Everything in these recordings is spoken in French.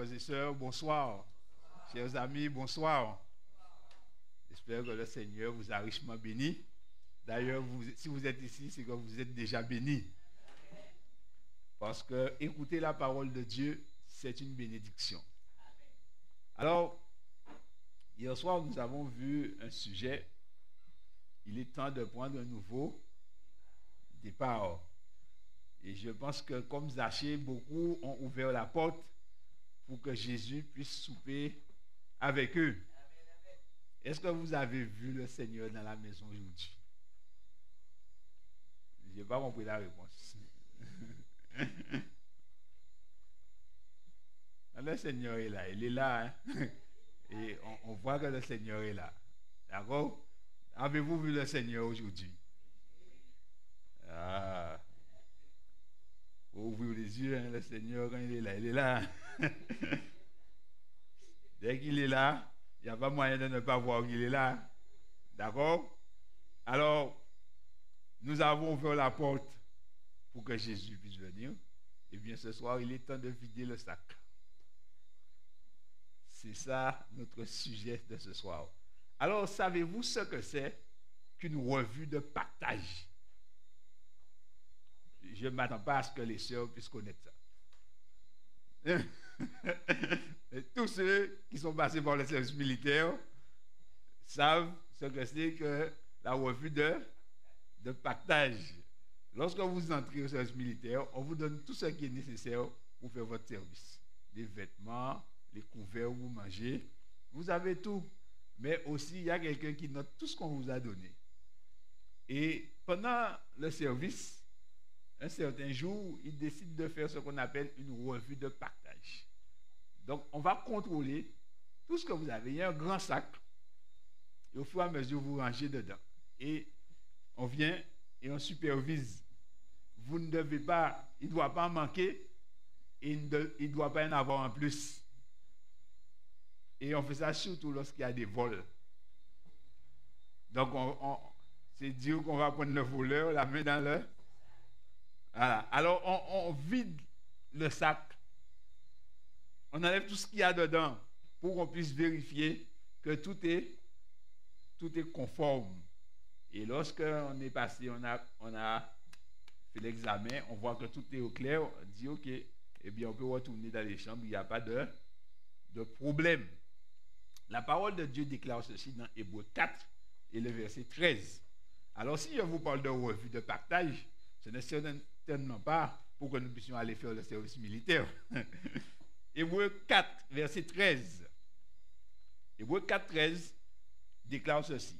frères et sœurs, bonsoir. Chers amis, bonsoir. J'espère que le Seigneur vous a richement béni. D'ailleurs, si vous êtes ici, c'est que vous êtes déjà bénis. Parce que écouter la parole de Dieu, c'est une bénédiction. Alors, hier soir, nous avons vu un sujet. Il est temps de prendre un nouveau départ. Et je pense que comme Zachée, beaucoup ont ouvert la porte pour que Jésus puisse souper avec eux. Est-ce que vous avez vu le Seigneur dans la maison aujourd'hui? Je n'ai pas compris la réponse. Le Seigneur est là, il est là. Hein? Et on voit que le Seigneur est là. D'accord? Avez-vous vu le Seigneur aujourd'hui? Ah. Faut ouvrir les yeux, hein, le Seigneur, quand il est là. Dès qu'il est là, il n'y a pas moyen de ne pas voir qu'il est là. D'accord? Alors, nous avons ouvert la porte pour que Jésus puisse venir. Et bien, ce soir, il est temps de vider le sac. C'est ça notre sujet de ce soir. Alors, savez-vous ce que c'est qu'une revue de partage? Je ne m'attends pas à ce que les sœurs puissent connaître ça. Tous ceux qui sont passés par le service militaire savent ce que c'est que la revue de partage. Lorsque vous entrez au service militaire, on vous donne tout ce qui est nécessaire pour faire votre service. Les vêtements, les couverts où vous mangez, vous avez tout. Mais aussi, il y a quelqu'un qui note tout ce qu'on vous a donné. Et pendant le service, un certain jour, il décide de faire ce qu'on appelle une revue de partage. Donc, on va contrôler tout ce que vous avez. Il y a un grand sac. Et au fur et à mesure, vous rangez dedans. Et on vient et on supervise. Vous ne devez pas, il ne doit pas en manquer et il ne doit pas en avoir en plus. Et on fait ça surtout lorsqu'il y a des vols. Donc, c'est dire qu'on va prendre le voleur, la main dans le... Voilà. Alors, on vide le sac. On enlève tout ce qu'il y a dedans pour qu'on puisse vérifier que tout est conforme. Et lorsqu'on est passé, on a fait l'examen, on voit que tout est au clair, on dit OK, eh bien on peut retourner dans les chambres, il n'y a pas de problème. La parole de Dieu déclare ceci dans Hébreux 4 et le verset 13. Alors si je vous parle de revue de partage, ce n'est certainement pas pour que nous puissions aller faire le service militaire. Hébreux 4, verset 13. Hébreux 4, 13 déclare ceci.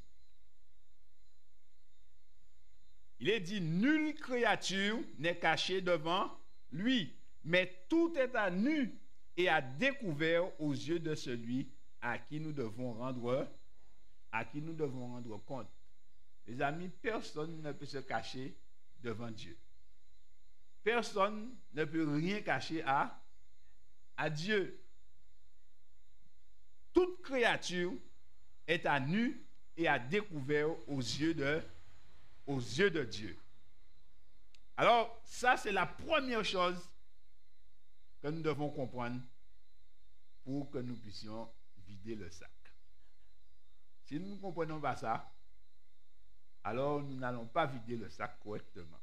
Il est dit, nulle créature n'est cachée devant lui, mais tout est à nu et à découvert aux yeux de celui à qui nous devons rendre compte. Les amis, personne ne peut se cacher devant Dieu. Personne ne peut rien cacher à Dieu. Toute créature est à nu et à découvert aux yeux de Dieu. Alors, ça, c'est la première chose que nous devons comprendre pour que nous puissions vider le sac. Si nous ne comprenons pas ça, alors nous n'allons pas vider le sac correctement.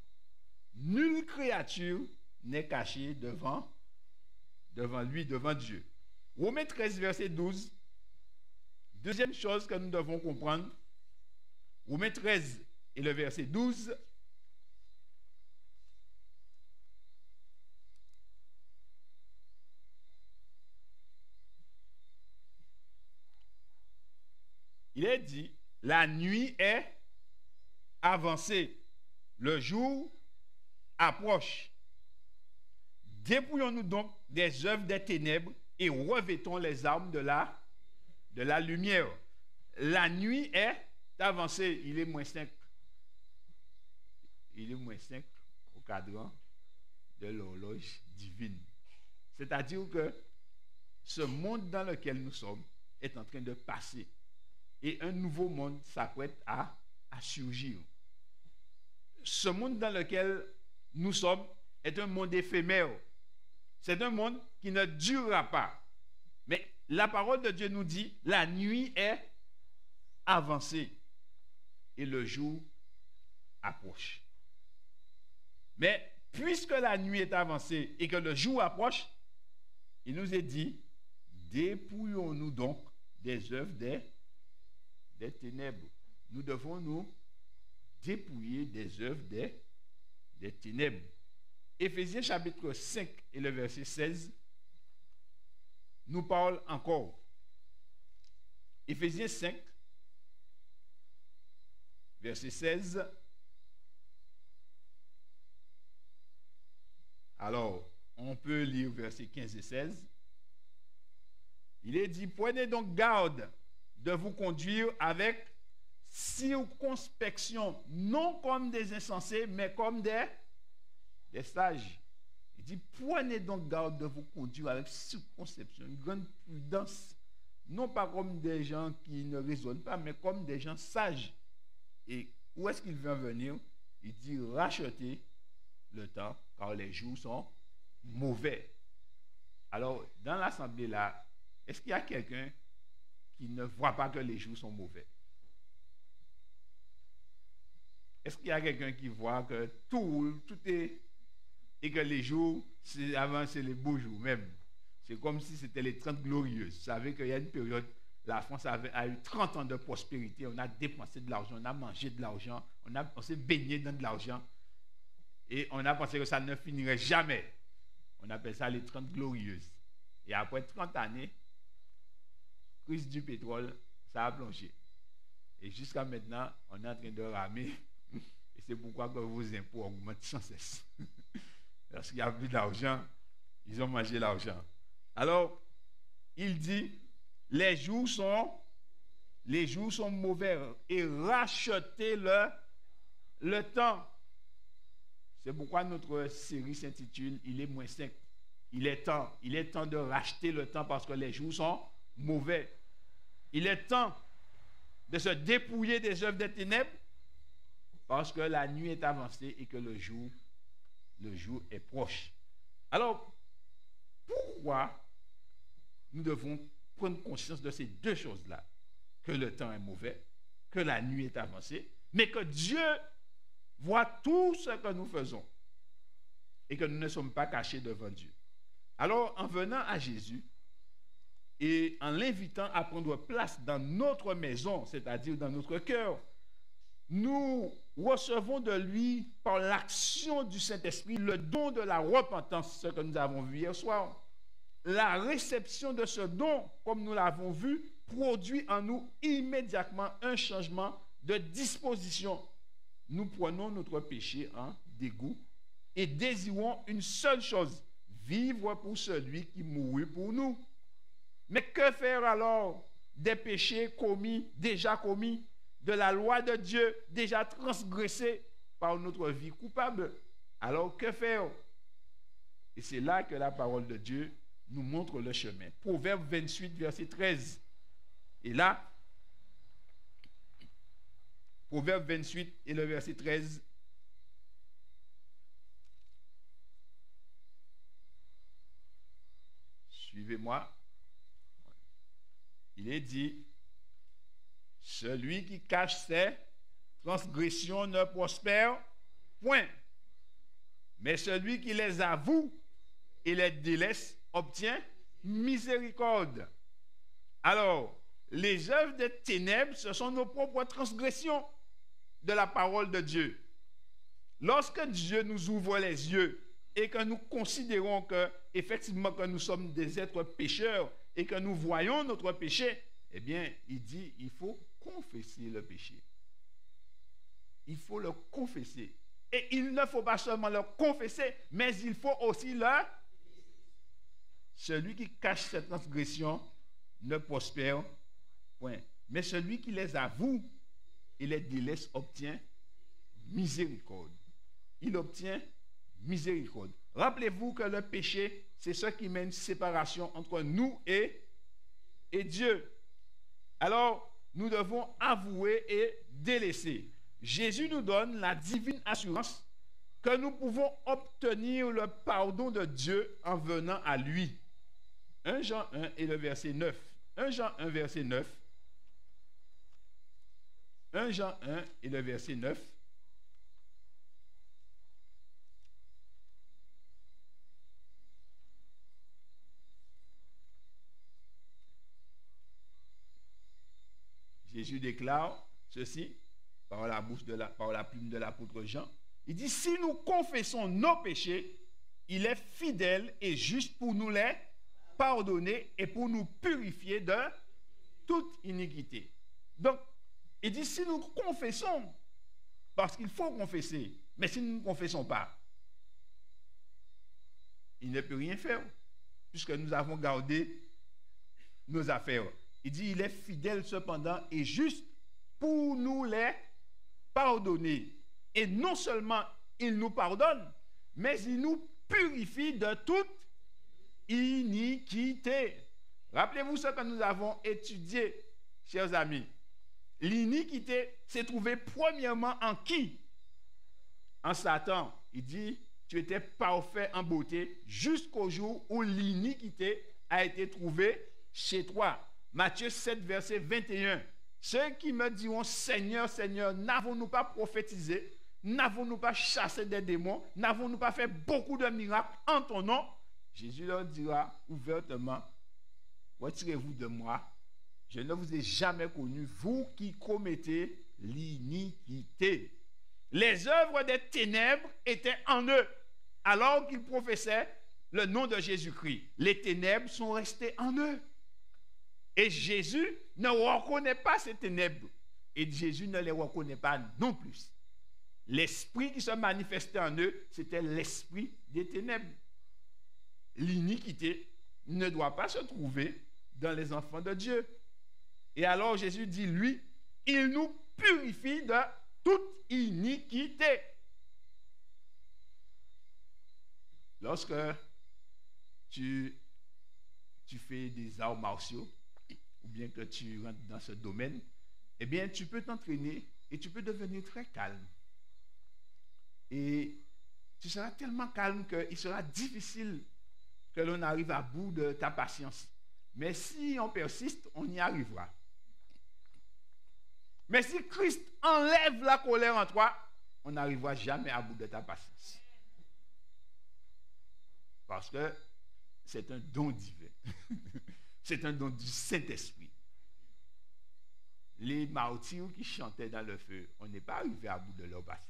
Nulle créature n'est cachée devant lui, devant Dieu. Romains 13, verset 12. Deuxième chose que nous devons comprendre. Romains 13 et le verset 12. Il est dit, la nuit est avancée, le jour approche. Dépouillons-nous donc des œuvres des ténèbres et revêtons les armes de la lumière. La nuit est avancée, il est -5. Il est -5 au cadran de l'horloge divine. C'est-à-dire que ce monde dans lequel nous sommes est en train de passer. Et un nouveau monde s'apprête à surgir. Ce monde dans lequel nous sommes est un monde éphémère. C'est un monde qui ne durera pas. Mais la parole de Dieu nous dit, la nuit est avancée et le jour approche. Mais puisque la nuit est avancée et que le jour approche, il nous est dit, dépouillons-nous donc des œuvres des ténèbres. Nous devons nous dépouiller des œuvres des ténèbres. Éphésiens chapitre 5 et le verset 16 nous parle encore. Éphésiens 5, verset 16. Alors, on peut lire verset 15 et 16. Il est dit, prenez donc garde de vous conduire avec circonspection, non comme des insensés, mais comme des sages. Il dit, prenez donc garde de vous conduire avec circonspection, une grande prudence, non pas comme des gens qui ne raisonnent pas, mais comme des gens sages. Et où est-ce qu'il vient venir? Il dit, rachetez le temps, car les jours sont mauvais. Alors, dans l'assemblée là, est-ce qu'il y a quelqu'un qui ne voit pas que les jours sont mauvais? Est-ce qu'il y a quelqu'un qui voit que tout est... et que les jours, avant c'est les beaux jours même. C'est comme si c'était les 30 glorieuses. Vous savez qu'il y a une période, la France a eu 30 ans de prospérité, on a dépensé de l'argent, on a mangé de l'argent, on s'est baigné dans de l'argent. Et on a pensé que ça ne finirait jamais. On appelle ça les 30 glorieuses. Et après 30 années, crise du pétrole, ça a plongé. Et jusqu'à maintenant, on est en train de ramer. Et c'est pourquoi que vos impôts augmentent sans cesse. Parce qu'il n'y a plus d'argent, ils ont mangé l'argent. Alors, il dit, les jours sont mauvais et rachetez le temps. C'est pourquoi notre série s'intitule « Il est moins 5 ». Il est temps de racheter le temps parce que les jours sont mauvais. Il est temps de se dépouiller des œuvres des ténèbres parce que la nuit est avancée et que le jour est proche. Alors, pourquoi nous devons prendre conscience de ces deux choses-là? Que le temps est mauvais, que la nuit est avancée, mais que Dieu voit tout ce que nous faisons et que nous ne sommes pas cachés devant Dieu. Alors, en venant à Jésus et en l'invitant à prendre place dans notre maison, c'est-à-dire dans notre cœur, nous recevons de lui, par l'action du Saint-Esprit, le don de la repentance, ce que nous avons vu hier soir. La réception de ce don, comme nous l'avons vu, produit en nous immédiatement un changement de disposition. Nous prenons notre péché en dégoût et désirons une seule chose, vivre pour celui qui mourut pour nous. Mais que faire alors des péchés déjà commis, de la loi de Dieu déjà transgressée par notre vie coupable? Alors que faire? Et c'est là que la parole de Dieu nous montre le chemin. Proverbe 28, verset 13. Et là, Proverbe 28 et le verset 13. Suivez-moi. Il est dit, celui qui cache ses transgressions ne prospère point, mais celui qui les avoue et les délaisse obtient miséricorde. Alors, les œuvres des ténèbres, ce sont nos propres transgressions de la parole de Dieu. Lorsque Dieu nous ouvre les yeux et que nous considérons que, effectivement, que nous sommes des êtres pécheurs et que nous voyons notre péché, eh bien, il dit, il faut confesser le péché. Il faut le confesser. Et il ne faut pas seulement le confesser, mais il faut aussi le... Celui qui cache ses transgressions ne prospère point. Mais celui qui les avoue et les délaisse obtient miséricorde. Il obtient miséricorde. Rappelez-vous que le péché, c'est ce qui met une séparation entre nous et Dieu. Alors, nous devons avouer et délaisser. Jésus nous donne la divine assurance que nous pouvons obtenir le pardon de Dieu en venant à lui. 1 Jean 1 et le verset 9. 1 Jean 1, verset 9. 1 Jean 1 et le verset 9. Jésus déclare ceci par la plume de l'apôtre Jean. Il dit, si nous confessons nos péchés, il est fidèle et juste pour nous les pardonner et pour nous purifier de toute iniquité. Donc, il dit, si nous confessons, parce qu'il faut confesser, mais si nous ne confessons pas, il ne peut rien faire, puisque nous avons gardé nos affaires. Il dit, il est fidèle cependant et juste pour nous les pardonner. Et non seulement il nous pardonne, mais il nous purifie de toute iniquité. Rappelez-vous ce que nous avons étudié, chers amis. L'iniquité s'est trouvée premièrement en qui? En Satan. Il dit, tu étais parfait en beauté jusqu'au jour où l'iniquité a été trouvée chez toi. Matthieu 7, verset 21. Ceux qui me diront, Seigneur, Seigneur, n'avons-nous pas prophétisé? N'avons-nous pas chassé des démons? N'avons-nous pas fait beaucoup de miracles en ton nom? Jésus leur dira ouvertement, retirez-vous de moi, je ne vous ai jamais connu, vous qui commettez l'iniquité. Les œuvres des ténèbres étaient en eux, alors qu'ils professaient le nom de Jésus-Christ. Les ténèbres sont restées en eux. Et Jésus ne reconnaît pas ces ténèbres. Et Jésus ne les reconnaît pas non plus. L'esprit qui se manifestait en eux, c'était l'esprit des ténèbres. L'iniquité ne doit pas se trouver dans les enfants de Dieu. Et alors Jésus dit, lui, il nous purifie de toute iniquité. Lorsque tu fais des arts martiaux, ou bien que tu rentres dans ce domaine, eh bien, tu peux t'entraîner et tu peux devenir très calme. Et tu seras tellement calme qu'il sera difficile que l'on arrive à bout de ta patience. Mais si on persiste, on y arrivera. Mais si Christ enlève la colère en toi, on n'arrivera jamais à bout de ta patience. Parce que c'est un don divin. C'est un don du Saint-Esprit. Les martyrs qui chantaient dans le feu, on n'est pas arrivé à bout de leur patience.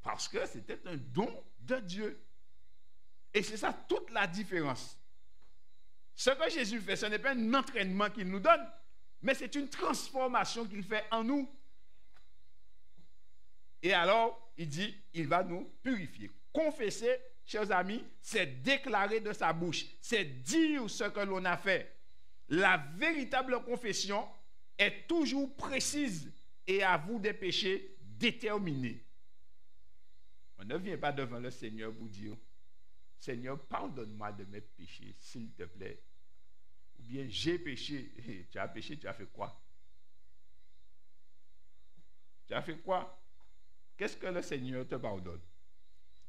Parce que c'était un don de Dieu. Et c'est ça toute la différence. Ce que Jésus fait, ce n'est pas un entraînement qu'il nous donne, mais c'est une transformation qu'il fait en nous. Et alors, il dit, il va nous purifier. Confesser, chers amis, c'est déclarer de sa bouche, c'est dire ce que l'on a fait. La véritable confession est toujours précise et avoue des péchés déterminés. On ne vient pas devant le Seigneur pour dire, Seigneur, pardonne-moi de mes péchés, s'il te plaît. Ou bien, j'ai péché. Tu as péché, tu as fait quoi? Tu as fait quoi? Qu'est-ce que le Seigneur te pardonne?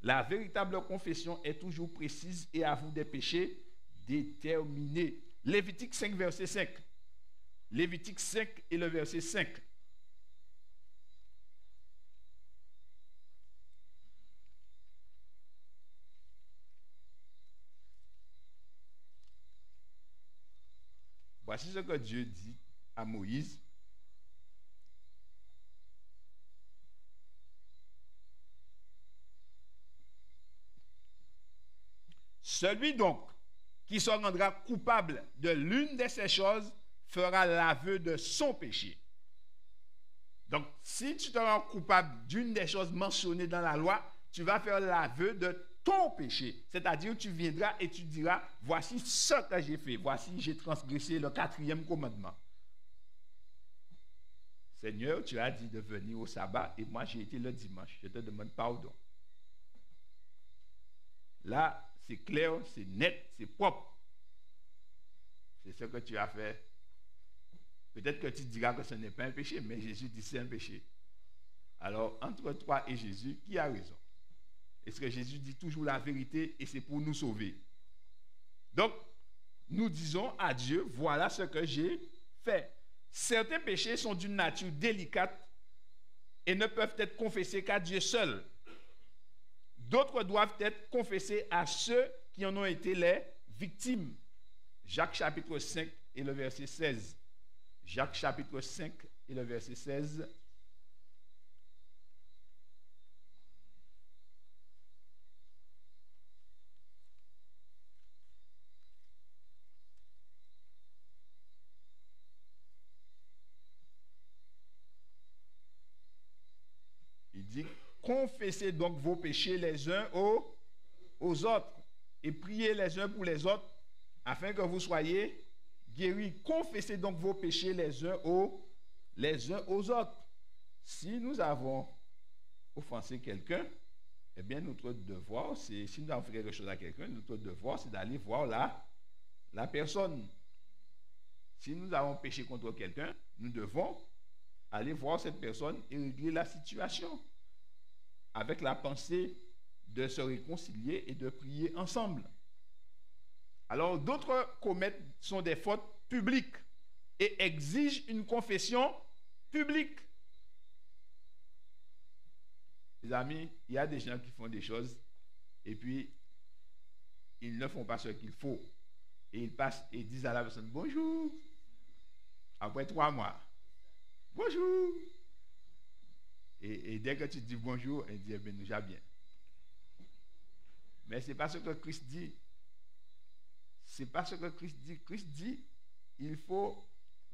La véritable confession est toujours précise et avoue des péchés déterminés. Lévitique 5, verset 5. Lévitique 5 et le verset 5. Voici ce que Dieu dit à Moïse. Celui donc qui se rendra coupable de l'une de ces choses fera l'aveu de son péché. Donc, si tu te rends coupable d'une des choses mentionnées dans la loi, tu vas faire l'aveu de ton péché. C'est-à-dire, tu viendras et tu diras, voici ce que j'ai fait. Voici, j'ai transgressé le 4e commandement. Seigneur, tu as dit de venir au sabbat et moi j'ai été le dimanche. Je te demande pardon. Là, c'est clair, c'est net, c'est propre. C'est ce que tu as fait. Peut-être que tu diras que ce n'est pas un péché, mais Jésus dit c'est un péché. Alors, entre toi et Jésus, qui a raison? Est-ce que Jésus dit toujours la vérité et c'est pour nous sauver? Donc, nous disons à Dieu, voilà ce que j'ai fait. Certains péchés sont d'une nature délicate et ne peuvent être confessés qu'à Dieu seul. D'autres doivent être confessés à ceux qui en ont été les victimes. Jacques chapitre 5 et le verset 16. Jacques chapitre 5 et le verset 16. Il dit, confessez donc vos péchés les uns aux autres et priez les uns pour les autres afin que vous soyez guéris. Confessez donc vos péchés les uns aux autres. Si nous avons offensé quelqu'un, eh bien notre devoir, c'est, si nous avons fait quelque chose à quelqu'un, notre devoir, c'est d'aller voir la personne. Si nous avons péché contre quelqu'un, nous devons aller voir cette personne et régler la situation avec la pensée de se réconcilier et de prier ensemble. Alors, d'autres sont des fautes publiques et exigent une confession publique. Les amis, il y a des gens qui font des choses et puis ils ne font pas ce qu'il faut. Et ils passent et disent à la personne bonjour. Après 3 mois, bonjour. Et dès que tu dis bonjour, elle dit eh bien, nous allons bien. Mais ce n'est pas ce que Christ dit. Ce n'est pas ce que Christ dit. Christ dit il faut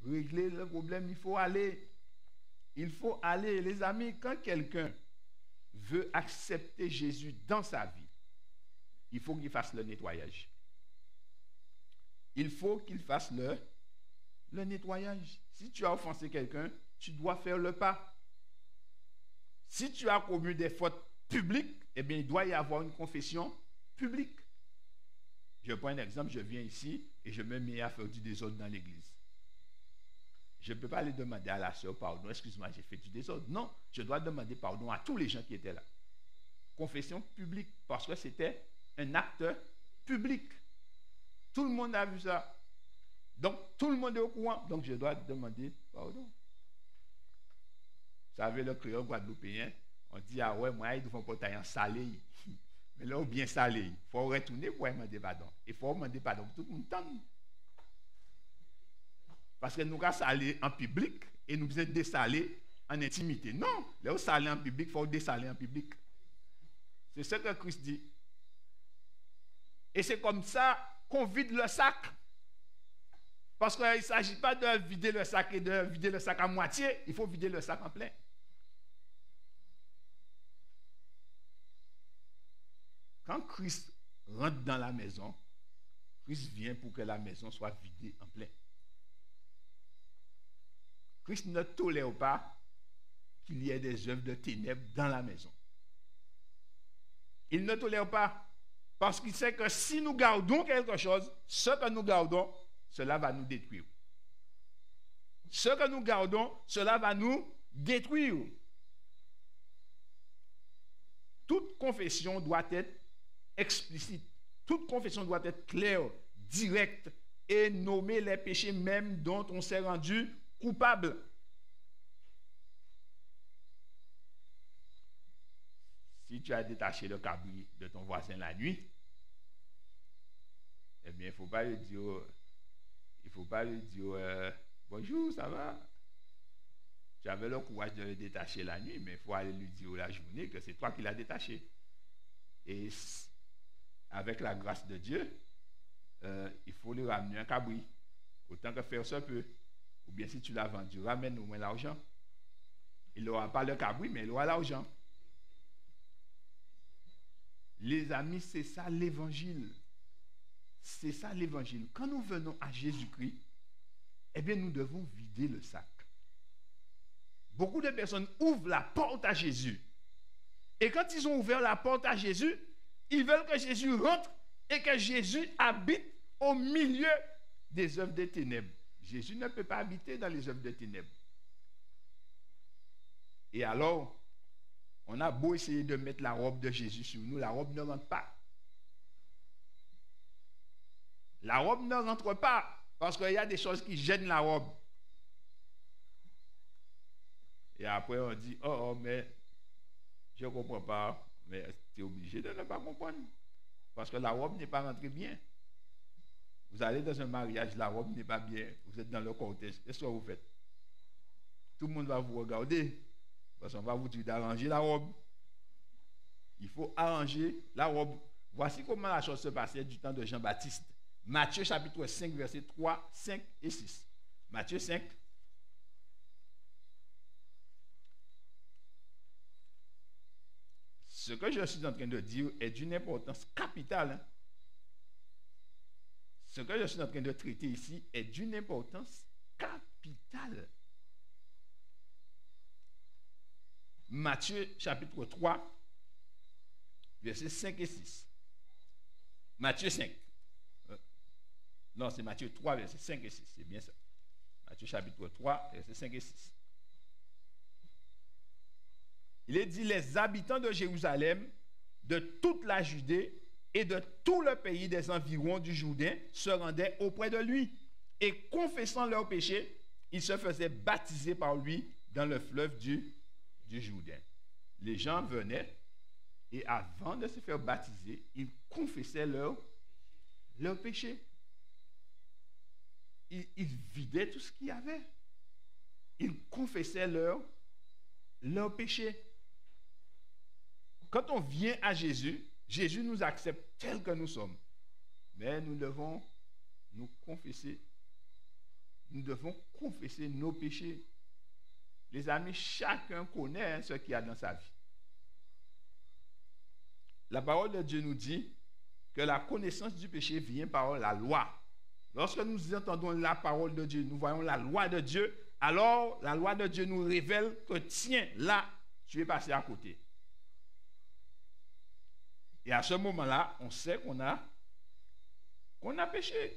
régler le problème, il faut aller. Il faut aller. Les amis, quand quelqu'un veut accepter Jésus dans sa vie, il faut qu'il fasse le nettoyage. Il faut qu'il fasse le nettoyage. Si tu as offensé quelqu'un, tu dois faire le pas. Si tu as commis des fautes publiques, eh bien, il doit y avoir une confession publique. Je prends un exemple, je viens ici et je me mets à faire du désordre dans l'église. Je ne peux pas aller demander à la sœur pardon, excuse-moi, j'ai fait du désordre. Non, je dois demander pardon à tous les gens qui étaient là. Confession publique, parce que c'était un acte public. Tout le monde a vu ça. Donc, tout le monde est au courant. Donc, je dois demander pardon. Vous savez, le créole guadeloupéen, on dit, ah ouais, moi, ils ne font pas tailler en salé. Mais là, bien salé. Il faut retourner pour demander pardon. Il faut demander pardon pour tout le monde. Parce que nous avons salé en public et nous sommes dessalés en intimité. Non, là, salé en public, il faut dessaler en public. C'est ce que Christ dit. Et c'est comme ça qu'on vide le sac. Parce qu'il ne s'agit pas de vider le sac et de vider le sac à moitié. Il faut vider le sac en plein. Quand Christ rentre dans la maison, Christ vient pour que la maison soit vidée en plein. Christ ne tolère pas qu'il y ait des œuvres de ténèbres dans la maison. Il ne tolère pas parce qu'il sait que si nous gardons quelque chose, ce que nous gardons, cela va nous détruire. Ce que nous gardons, cela va nous détruire. Toute confession doit être explicite. Toute confession doit être claire, directe et nommer les péchés même dont on s'est rendu coupable. Si tu as détaché le cabri de ton voisin la nuit, eh bien, il ne faut pas lui dire, bonjour, ça va? Tu avais le courage de le détacher la nuit, mais il faut aller lui dire la journée que c'est toi qui l'as détaché. Et avec la grâce de Dieu, il faut lui ramener un cabri, autant que faire se peut. Ou bien si tu l'as vendu, ramène au moins l'argent. Il n'aura pas le cabri, mais il aura l'argent. Les amis, c'est ça l'évangile. C'est ça l'évangile. Quand nous venons à Jésus-Christ, eh bien, nous devons vider le sac. Beaucoup de personnes ouvrent la porte à Jésus. Et quand ils ont ouvert la porte à Jésus, ils veulent que Jésus rentre et que Jésus habite au milieu des œuvres des ténèbres. Jésus ne peut pas habiter dans les œuvres des ténèbres. Et alors, on a beau essayer de mettre la robe de Jésus sur nous, la robe ne rentre pas. La robe ne rentre pas parce qu'il y a des choses qui gênent la robe. Et après, on dit, oh, mais je ne comprends pas. Mais tu es obligé de ne pas comprendre. Parce que la robe n'est pas rentrée bien. Vous allez dans un mariage, la robe n'est pas bien. Vous êtes dans le cortège. Qu'est-ce que vous faites? Tout le monde va vous regarder. Parce qu'on va vous dire d'arranger la robe. Il faut arranger la robe. Voici comment la chose se passait du temps de Jean-Baptiste. Matthieu chapitre 5, versets 3, 5 et 6. Matthieu 5. Ce que je suis en train de dire est d'une importance capitale. Hein? Ce que je suis en train de traiter ici est d'une importance capitale. Matthieu chapitre 3, versets 5 et 6. Matthieu 5. Non, c'est Matthieu 3, versets 5 et 6. C'est bien ça. Matthieu chapitre 3, versets 5 et 6. Il est dit, les habitants de Jérusalem, de toute la Judée et de tout le pays des environs du Jourdain se rendaient auprès de lui. Et confessant leurs péchés, ils se faisaient baptiser par lui dans le fleuve du Jourdain. Les gens venaient et avant de se faire baptiser, ils confessaient leurs péchés. Ils vidaient tout ce qu'il y avait. Ils confessaient leurs péchés. Quand on vient à Jésus, Jésus nous accepte tels que nous sommes. Mais nous devons nous confesser. Nous devons confesser nos péchés. Les amis, chacun connaît ce qu'il y a dans sa vie. La parole de Dieu nous dit que la connaissance du péché vient par la loi. Lorsque nous entendons la parole de Dieu, nous voyons la loi de Dieu, alors la loi de Dieu nous révèle que tiens, là, tu es passé à côté. Et à ce moment-là, on sait qu'on a péché.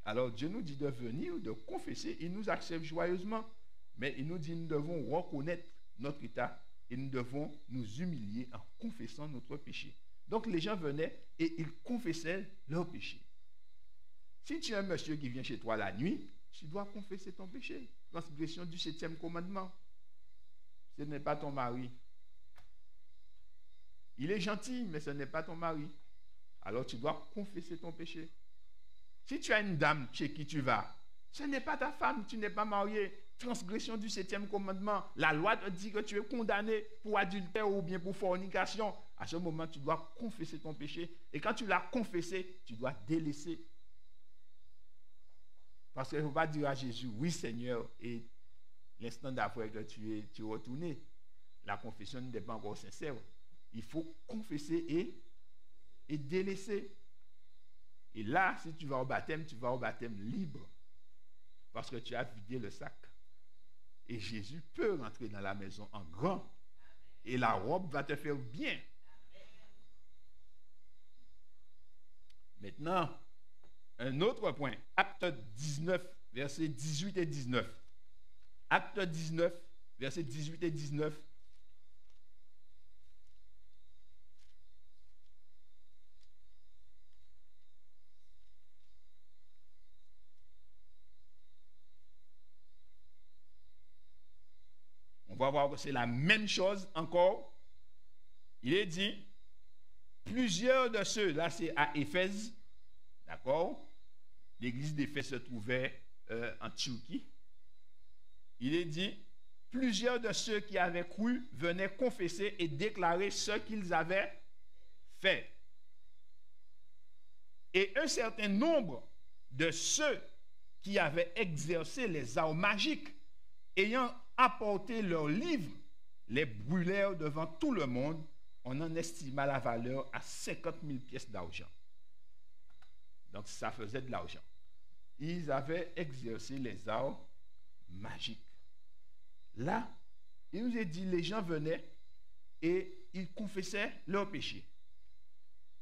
Alors Dieu nous dit de venir, de confesser, il nous accepte joyeusement. Mais il nous dit que nous devons reconnaître notre état et nous devons nous humilier en confessant notre péché. Donc les gens venaient et ils confessaient leur péché. Si tu es un monsieur qui vient chez toi la nuit, tu dois confesser ton péché. Transgression du 7e commandement. Ce n'est pas ton mari. Il est gentil, mais ce n'est pas ton mari. Alors tu dois confesser ton péché. Si tu as une dame chez qui tu vas, ce n'est pas ta femme, tu n'es pas marié. Transgression du 7e commandement. La loi te dit que tu es condamné pour adultère ou bien pour fornication. À ce moment, tu dois confesser ton péché. Et quand tu l'as confessé, tu dois délaisser. Parce qu'il ne faut pas dire à Jésus, oui Seigneur, et l'instant d'après que tu es retourné. La confession n'est pas encore sincère. Il faut confesser et délaisser. Et là, si tu vas au baptême libre. Parce que tu as vidé le sac. Et Jésus peut rentrer dans la maison en grand. Et la robe va te faire bien. Maintenant, un autre point. Acte 19, versets 18 et 19. Acte 19, versets 18 et 19. On va voir que c'est la même chose encore. Il est dit, plusieurs de ceux, là c'est à Éphèse, d'accord? L'église d'Éphèse se trouvait en Turquie. Il est dit, plusieurs de ceux qui avaient cru venaient confesser et déclarer ce qu'ils avaient fait. Et un certain nombre de ceux qui avaient exercé les arts magiques, ayant apporté leurs livres, les brûlèrent devant tout le monde. On en estima la valeur à 50 000 pièces d'argent. Donc ça faisait de l'argent. Ils avaient exercé les arts magiques. Là, il nous est dit, les gens venaient et ils confessaient leurs péchés.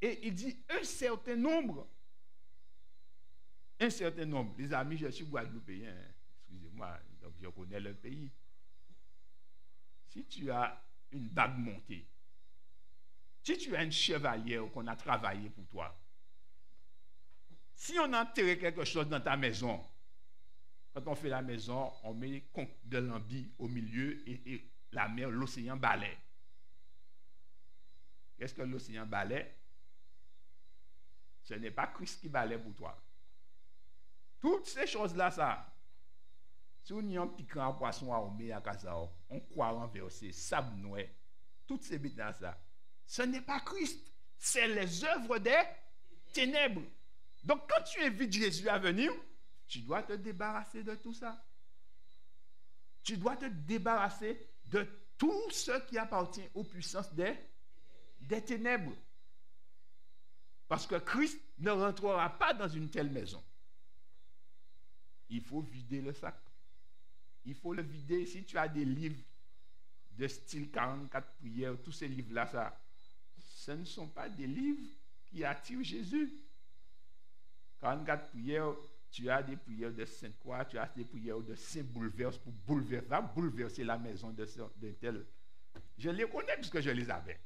Et il dit, un certain nombre, les amis, je suis guadeloupéen, excusez-moi, donc je connais le pays. Si tu as une bague montée, si tu as une chevalière qu'on a travaillé pour toi, Si on enterre quelque chose dans ta maison, quand on fait la maison, on met de l'ambi au milieu et la mer, l'océan balaie. Qu'est-ce que l'océan balaie? Ce n'est pas Christ qui balaie pour toi. Toutes ces choses-là, ça. Si on y a un piquant à poisson à omer à casa, on croit renverser, sable noir, toutes ces bêtes-là, ça. Ce n'est pas Christ, c'est les œuvres des ténèbres. Donc quand tu invites Jésus à venir, tu dois te débarrasser de tout ça. Tu dois te débarrasser de tout ce qui appartient aux puissances des ténèbres. Parce que Christ ne rentrera pas dans une telle maison. Il faut vider le sac. Il faut le vider. Si tu as des livres de style 44 prières, tous ces livres-là, ça, ce ne sont pas des livres qui attirent Jésus. 44 prières, tu as des prières de Sainte-Croix, tu as des prières de Saint-Bouleverse pour bouleverser la maison de tel. Je les connais puisque je les avais.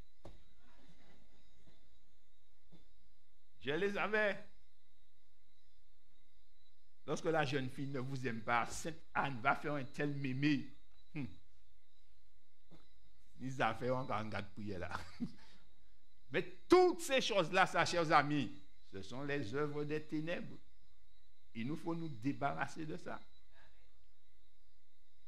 Je les avais. Lorsque la jeune fille ne vous aime pas, Sainte Anne va faire un tel mémé. Ils ont fait un 44 prières là. Mais toutes ces choses-là, ça, chers amis, ce sont les œuvres des ténèbres. Il nous faut nous débarrasser de ça.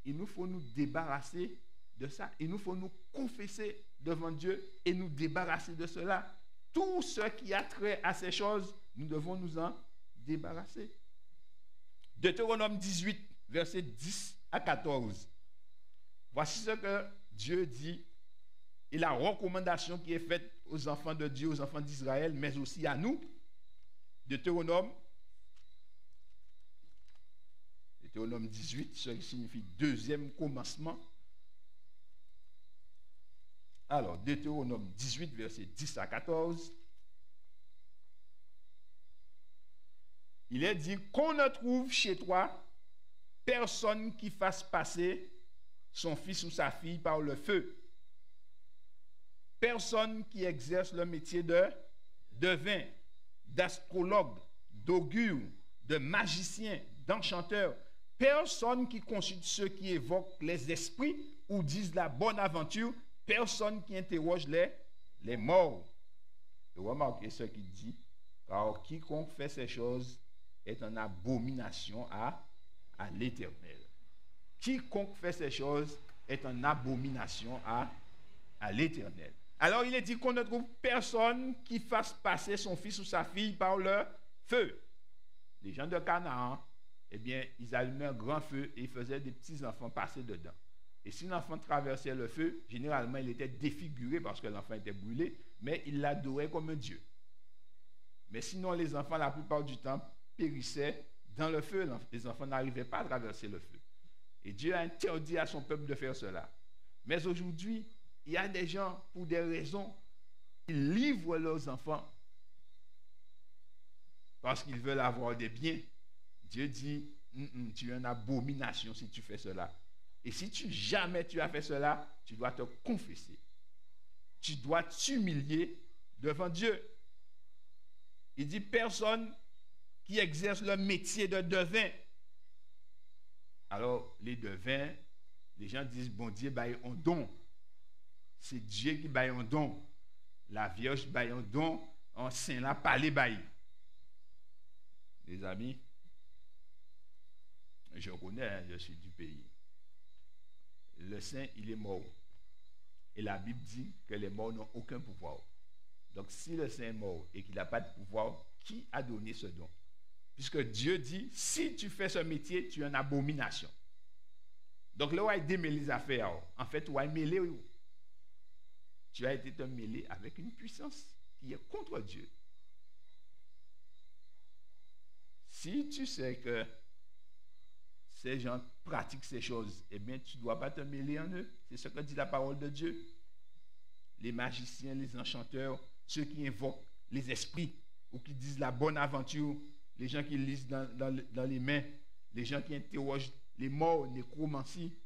Il nous faut nous débarrasser de ça. Il nous faut nous confesser devant Dieu et nous débarrasser de cela. Tout ce qui a trait à ces choses, nous devons nous en débarrasser. Deutéronome 18, versets 10 à 14. Voici ce que Dieu dit et la recommandation qui est faite aux enfants de Dieu, aux enfants d'Israël, mais aussi à nous. Deutéronome 18, ce qui signifie deuxième commencement. Alors, Deutéronome 18, versets 10 à 14. Il est dit qu'on ne trouve chez toi personne qui fasse passer son fils ou sa fille par le feu. Personne qui exerce le métier de devin, d'astrologue, d'augure, de magicien, d'enchanteur. Personne qui consulte ceux qui évoquent les esprits ou disent la bonne aventure. Personne qui interroge les morts. Et remarquez ce qu'il dit. Car quiconque fait ces choses est en abomination à l'Éternel. Quiconque fait ces choses est en abomination à l'Éternel. Alors il est dit qu'on ne trouve personne qui fasse passer son fils ou sa fille par le feu. Les gens de Canaan, eh bien, ils allumaient un grand feu et ils faisaient des petits enfants passer dedans. Et si l'enfant traversait le feu, généralement il était défiguré parce que l'enfant était brûlé, mais il l'adorait comme un dieu. Mais sinon, les enfants, la plupart du temps, périssaient dans le feu. Les enfants n'arrivaient pas à traverser le feu. Et Dieu a interdit à son peuple de faire cela. Mais aujourd'hui, il y a des gens, pour des raisons, ils livrent leurs enfants parce qu'ils veulent avoir des biens. Dieu dit, tu es une abomination si tu fais cela. Et si jamais tu as fait cela, tu dois te confesser. Tu dois t'humilier devant Dieu. Il dit, personne qui exerce le métier de devin. Alors, les devins, les gens disent, bon Dieu baille un don. C'est Dieu qui baille un don. La Vierge baille un don, un saint là, pas les baille. Les amis, je connais, je suis du pays. Le saint, il est mort. Et la Bible dit que les morts n'ont aucun pouvoir. Donc, si le saint est mort et qu'il n'a pas de pouvoir, qui a donné ce don? Puisque Dieu dit, si tu fais ce métier, tu es une abomination. Donc, là où il démêle les affaires, en fait, où il mêlé, tu as été te mêler avec une puissance qui est contre Dieu. Si tu sais que ces gens pratiquent ces choses, eh bien, tu ne dois pas te mêler en eux. C'est ce que dit la parole de Dieu. Les magiciens, les enchanteurs, ceux qui invoquent les esprits ou qui disent la bonne aventure, les gens qui lisent dans les mains, les gens qui interrogent les morts, nécromancie.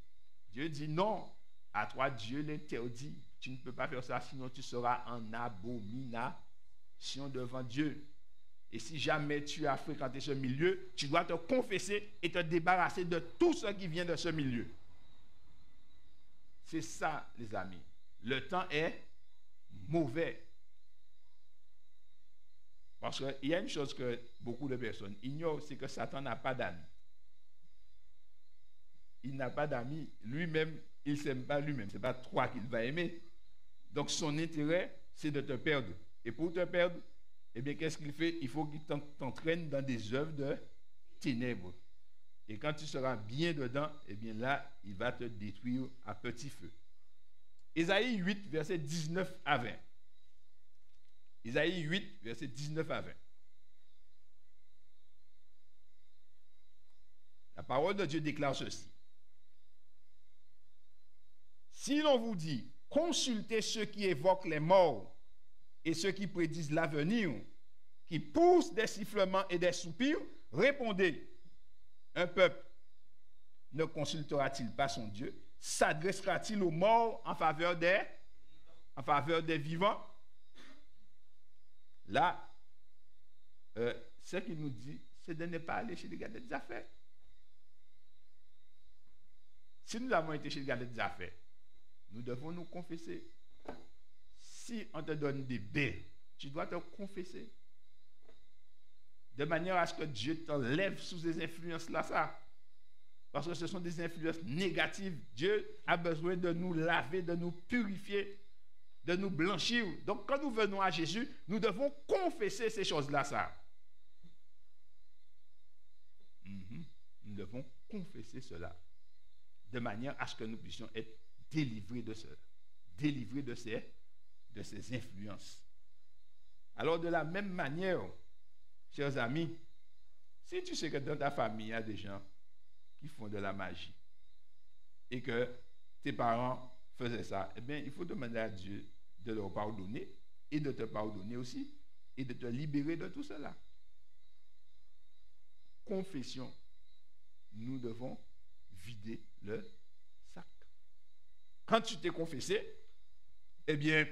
Dieu dit non, à toi Dieu l'interdit. Tu ne peux pas faire ça, sinon tu seras en abomination devant Dieu. Et si jamais tu as fréquenté ce milieu, tu dois te confesser et te débarrasser de tout ce qui vient de ce milieu. C'est ça, les amis. Le temps est mauvais. Parce qu'il y a une chose que beaucoup de personnes ignorent, c'est que Satan n'a pas d'amis. Il n'a pas d'amis. Lui-même, il ne s'aime pas lui-même. Ce n'est pas toi qu'il va aimer. Donc son intérêt, c'est de te perdre. Et pour te perdre, eh bien, qu'est-ce qu'il fait? Il faut qu'il t'entraîne dans des œuvres de ténèbres. Et quand tu seras bien dedans, eh bien là, il va te détruire à petit feu. Ésaïe 8, versets 19 à 20. Ésaïe 8, versets 19 à 20. La parole de Dieu déclare ceci. Si l'on vous dit, consultez ceux qui évoquent les morts et ceux qui prédisent l'avenir, qui poussent des sifflements et des soupirs, répondez, un peuple ne consultera-t-il pas son Dieu? S'adressera-t-il aux morts en faveur des vivants? Là, ce qu'il nous dit, c'est de ne pas aller chez les gars des affaires. Si nous avons été chez les gars des affaires, nous devons nous confesser. Si on te donne des baies, tu dois te confesser. De manière à ce que Dieu t'enlève sous ces influences-là, ça. Parce que ce sont des influences négatives. Dieu a besoin de nous laver, de nous purifier, de nous blanchir. Donc, quand nous venons à Jésus, nous devons confesser ces choses-là, ça. Nous devons confesser cela. De manière à ce que nous puissions être délivrés de cela. Délivrés de ces influences. Alors, de la même manière, chers amis, si tu sais que dans ta famille, il y a des gens qui font de la magie et que tes parents faisaient ça, eh bien, il faut demander à Dieu de leur pardonner et de te pardonner aussi et de te libérer de tout cela. Confession. Nous devons vider le sac. Quand tu t'es confessé, eh bien,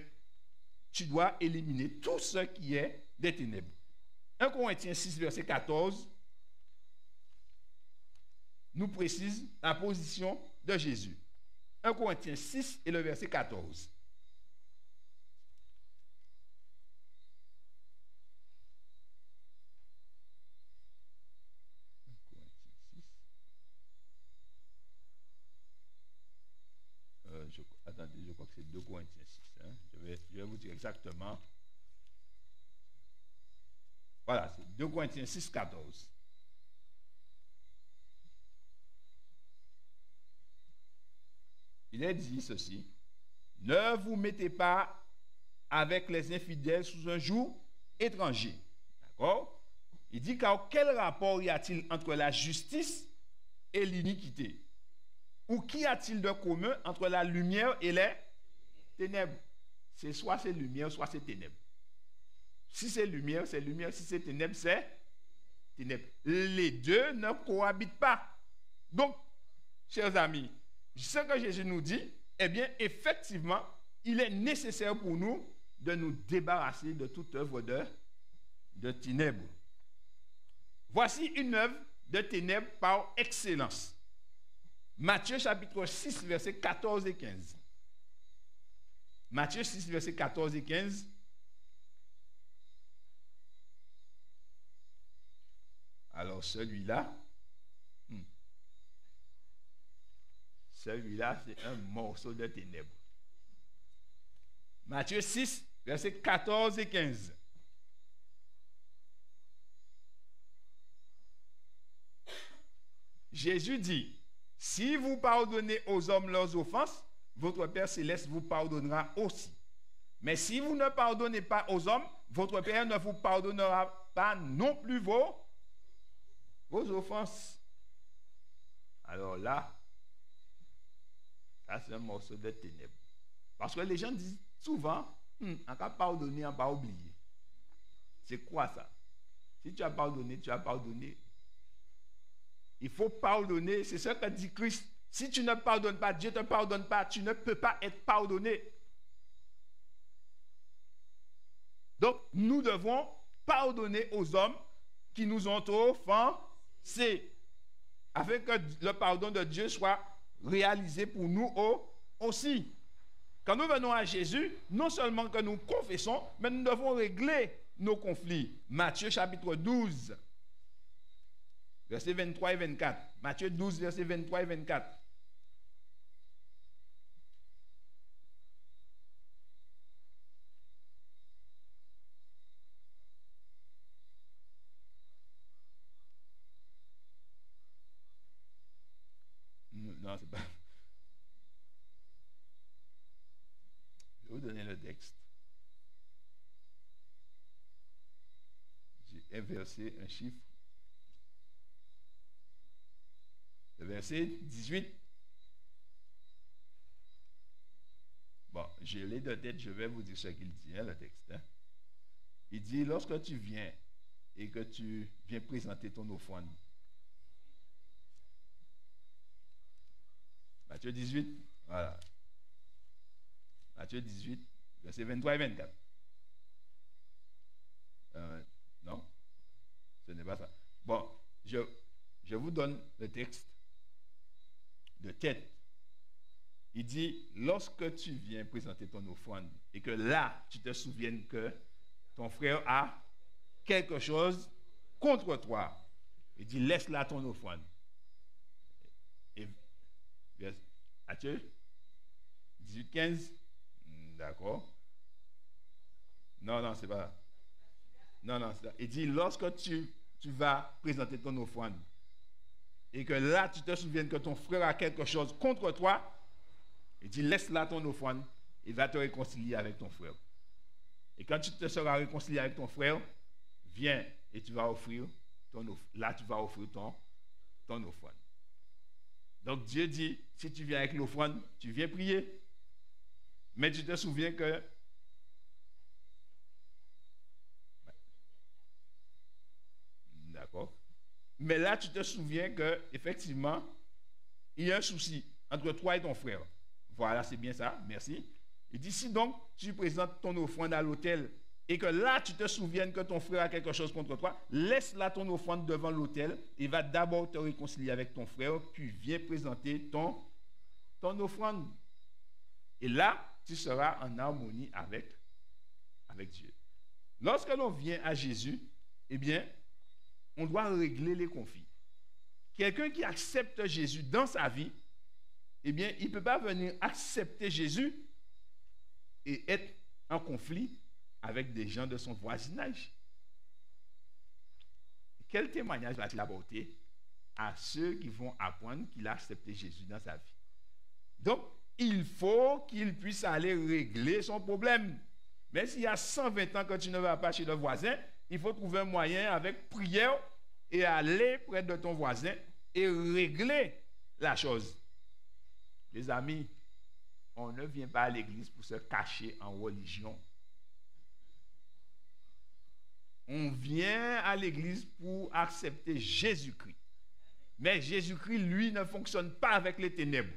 tu dois éliminer tout ce qui est des ténèbres. 1 Corinthiens 6, verset 14, nous précise la position de Jésus. 1 Corinthiens 6 et le verset 14. Attendez, je crois que c'est 2 Corinthiens 6. Hein? Je vais vous dire exactement. Voilà, c'est 2 Corinthiens 6, 14. Il est dit ceci. Ne vous mettez pas avec les infidèles sous un joug étranger. D'accord? Il dit car quel rapport y a-t-il entre la justice et l'iniquité? Ou qu'y a-t-il de commun entre la lumière et les ténèbres? C'est soit c'est lumière, soit c'est ténèbres. Si c'est lumière, c'est lumière. Si c'est ténèbres, c'est ténèbres. Les deux ne cohabitent pas. Donc, chers amis, ce que Jésus nous dit, eh bien, effectivement, il est nécessaire pour nous de nous débarrasser de toute œuvre de ténèbres. Voici une œuvre de ténèbres par excellence. Matthieu chapitre 6, versets 14 et 15. Matthieu 6, versets 14 et 15. Alors celui-là, c'est un morceau de ténèbres. Matthieu 6, versets 14 et 15. Jésus dit, si vous pardonnez aux hommes leurs offenses, votre Père céleste vous pardonnera aussi. Mais si vous ne pardonnez pas aux hommes, votre Père ne vous pardonnera pas non plus vos offenses. Alors là, ça c'est un morceau de ténèbres. Parce que les gens disent souvent, on va pardonner, on va oublier. C'est quoi ça? Si tu as pardonné, tu as pardonné. Il faut pardonner, c'est ce que dit Christ. Si tu ne pardonnes pas, Dieu ne te pardonne pas, tu ne peux pas être pardonné. Donc, nous devons pardonner aux hommes qui nous ont offensés, afin que le pardon de Dieu soit réalisé pour nous aussi. Quand nous venons à Jésus, non seulement que nous confessons, mais nous devons régler nos conflits. Matthieu chapitre 12, versets 23 et 24. Matthieu 12, versets 23 et 24. Non, c'est pas. Je vais vous donner le texte. J'ai inversé un chiffre. Le verset 18. Bon, je l'ai de tête, je vais vous dire ce qu'il dit, le texte. Il dit, lorsque tu viens et que tu viens présenter ton offrande. Matthieu 18, voilà. Matthieu 18, versets 23 et 24. Non, ce n'est pas ça. Bon, je vous donne le texte de tête. Il dit, lorsque tu viens présenter ton offrande et que là, tu te souviennes que ton frère a quelque chose contre toi, il dit, laisse là ton offrande. Et Matthieu 18, 15. D'accord. Non, c'est pas ça. Non, c'est ça. Il dit, lorsque tu vas présenter ton offrande et que là, tu te souviens que ton frère a quelque chose contre toi, il dit, laisse là ton offrande, il va te réconcilier avec ton frère. Et quand tu te seras réconcilié avec ton frère, viens et tu vas offrir ton offrande. Là, tu vas offrir ton offrande. Donc Dieu dit, si tu viens avec l'offrande, tu viens prier. Mais tu te souviens que... D'accord. Mais là, tu te souviens que effectivement, il y a un souci entre toi et ton frère. Voilà, c'est bien ça, merci. Il dit, si donc tu présentes ton offrande à l'autel et que là, tu te souviens que ton frère a quelque chose contre toi, laisse là ton offrande devant l'autel. Il va d'abord te réconcilier avec ton frère, puis viens présenter ton offrande. Et là, tu seras en harmonie avec Dieu. Lorsque l'on vient à Jésus, eh bien, on doit régler les conflits. Quelqu'un qui accepte Jésus dans sa vie, eh bien, il ne peut pas venir accepter Jésus et être en conflit avec des gens de son voisinage. Quel témoignage va-t-il apporter à ceux qui vont apprendre qu'il a accepté Jésus dans sa vie? Donc, il faut qu'il puisse aller régler son problème. Mais s'il y a 120 ans que tu ne vas pas chez le voisin, il faut trouver un moyen avec prière et aller près de ton voisin et régler la chose. Les amis, on ne vient pas à l'église pour se cacher en religion. On vient à l'église pour accepter Jésus-Christ. Mais Jésus-Christ, lui, ne fonctionne pas avec les ténèbres.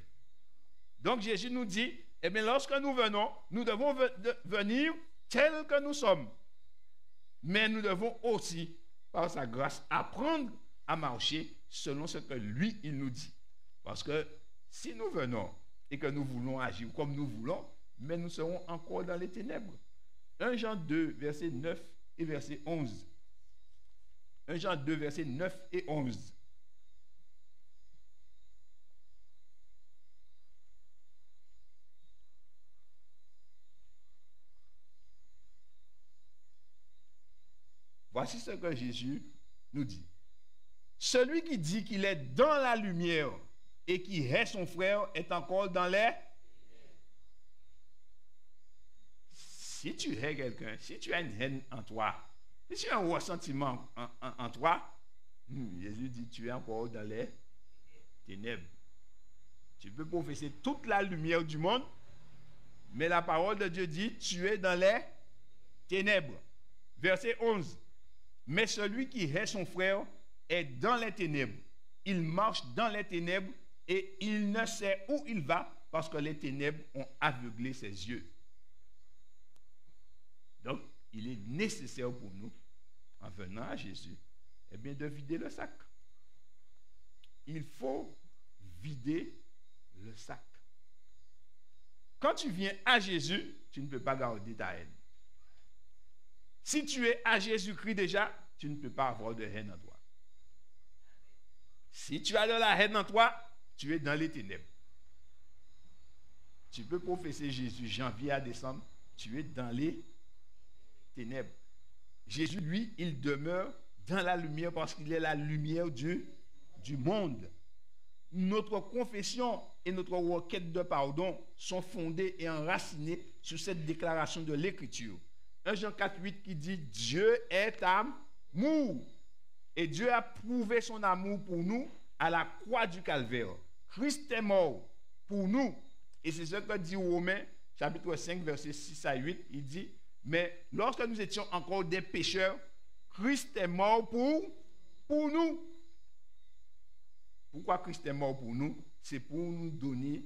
Donc Jésus nous dit, eh bien, lorsque nous venons, nous devons venir tels que nous sommes. Mais nous devons aussi, par sa grâce, apprendre à marcher selon ce que lui, il nous dit. Parce que si nous venons et que nous voulons agir comme nous voulons, mais nous serons encore dans les ténèbres. 1 Jean 2, verset 9 et verset 11. 1 Jean 2, verset 9 et 11. Voici ce que Jésus nous dit. Celui qui dit qu'il est dans la lumière et qui hait son frère est encore dans les... Si tu hais quelqu'un, si tu as une haine en toi, si tu as un ressentiment en toi, Jésus dit tu es encore dans les ténèbres. Tu peux professer toute la lumière du monde, mais la parole de Dieu dit tu es dans les ténèbres. Verset 11. Mais celui qui hait son frère est dans les ténèbres. Il marche dans les ténèbres et il ne sait où il va parce que les ténèbres ont aveuglé ses yeux. Donc, il est nécessaire pour nous en venant à Jésus, eh bien, de vider le sac. Il faut vider le sac. Quand tu viens à Jésus, tu ne peux pas garder ta haine. Si tu es à Jésus-Christ déjà, tu ne peux pas avoir de haine en toi. Si tu as de la haine en toi, tu es dans les ténèbres. Tu peux professer Jésus janvier à décembre, tu es dans les ténèbres. Jésus, lui, il demeure dans la lumière parce qu'il est la lumière du monde. Notre confession et notre requête de pardon sont fondées et enracinées sur cette déclaration de l'Écriture. 1 Jean 4,8 qui dit « Dieu est amour ». Et Dieu a prouvé son amour pour nous à la croix du calvaire. Christ est mort pour nous. Et c'est ce que dit Romains, chapitre 5, versets 6 à 8. Il dit « Mais lorsque nous étions encore des pécheurs, Christ est mort pour nous. » Pourquoi Christ est mort pour nous? C'est pour nous donner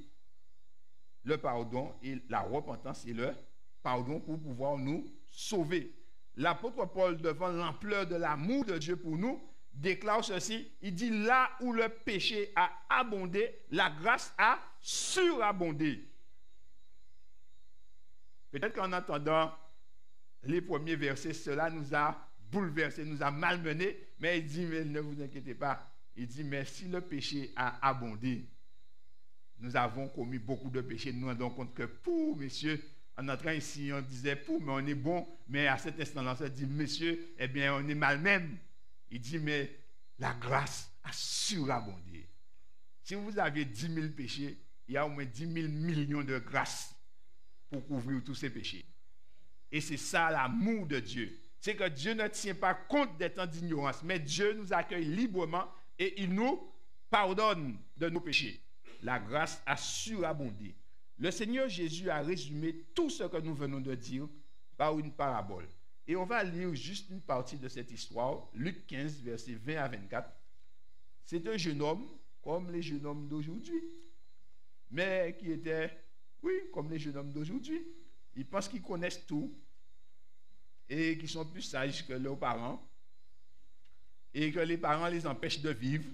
le pardon et la repentance et le pardon pour pouvoir nous sauver. L'apôtre Paul, devant l'ampleur de l'amour de Dieu pour nous, déclare ceci. Il dit, là où le péché a abondé, la grâce a surabondé. Peut-être qu'en entendant les premiers versets, cela nous a bouleversés, nous a malmenés, mais il dit, mais ne vous inquiétez pas. Il dit, mais si le péché a abondé, nous avons commis beaucoup de péchés. Nous nous rendons compte que messieurs, en entrant ici, on disait mais on est bon. Mais à cet instant-là, on se dit, monsieur, eh bien, on est mal même. Il dit, mais la grâce a surabondé. Si vous aviez 10 000 péchés, il y a au moins 10 000 millions de grâces pour couvrir tous ces péchés. Et c'est ça l'amour de Dieu. C'est que Dieu ne tient pas compte des temps d'ignorance, mais Dieu nous accueille librement et il nous pardonne de nos péchés. La grâce a surabondé. Le Seigneur Jésus a résumé tout ce que nous venons de dire par une parabole. Et on va lire juste une partie de cette histoire, Luc 15, versets 20 à 24. C'est un jeune homme, comme les jeunes hommes d'aujourd'hui, mais qui était, comme les jeunes hommes d'aujourd'hui. Ils pensent qu'ils connaissent tout et qu'ils sont plus sages que leurs parents et que les parents les empêchent de vivre,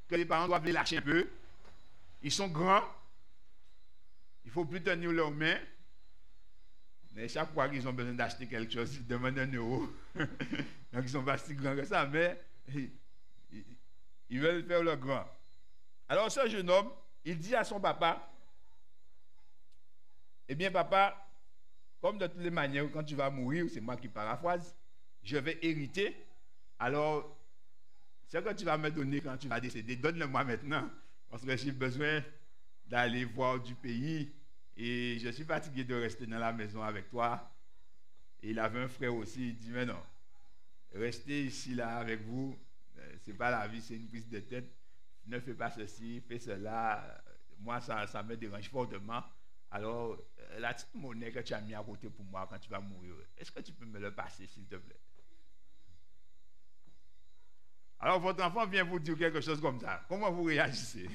que les parents doivent les lâcher un peu. Ils sont grands, il ne faut plus tenir leurs mains, mais chaque fois qu'ils ont besoin d'acheter quelque chose, ils demandent 1 euro. Donc ils ne sont pas si grands que ça, mais ils veulent faire le grand. Alors ce jeune homme, il dit à son papa, eh bien papa, comme de toutes les manières, quand tu vas mourir, c'est moi qui paraphrase, je vais hériter, alors ce que tu vas me donner quand tu vas décéder, donne-le-moi maintenant, parce que j'ai besoin d'aller voir du pays et je suis fatigué de rester dans la maison avec toi. Et il avait un frère aussi, il dit, mais non, restez ici là avec vous, c'est pas la vie, c'est une prise de tête, ne fais pas ceci, fais cela, moi ça me dérange fortement. Alors, la petite monnaie que tu as mis à côté pour moi quand tu vas mourir, est-ce que tu peux me le passer, s'il te plaît? Alors, votre enfant vient vous dire quelque chose comme ça. Comment vous réagissez?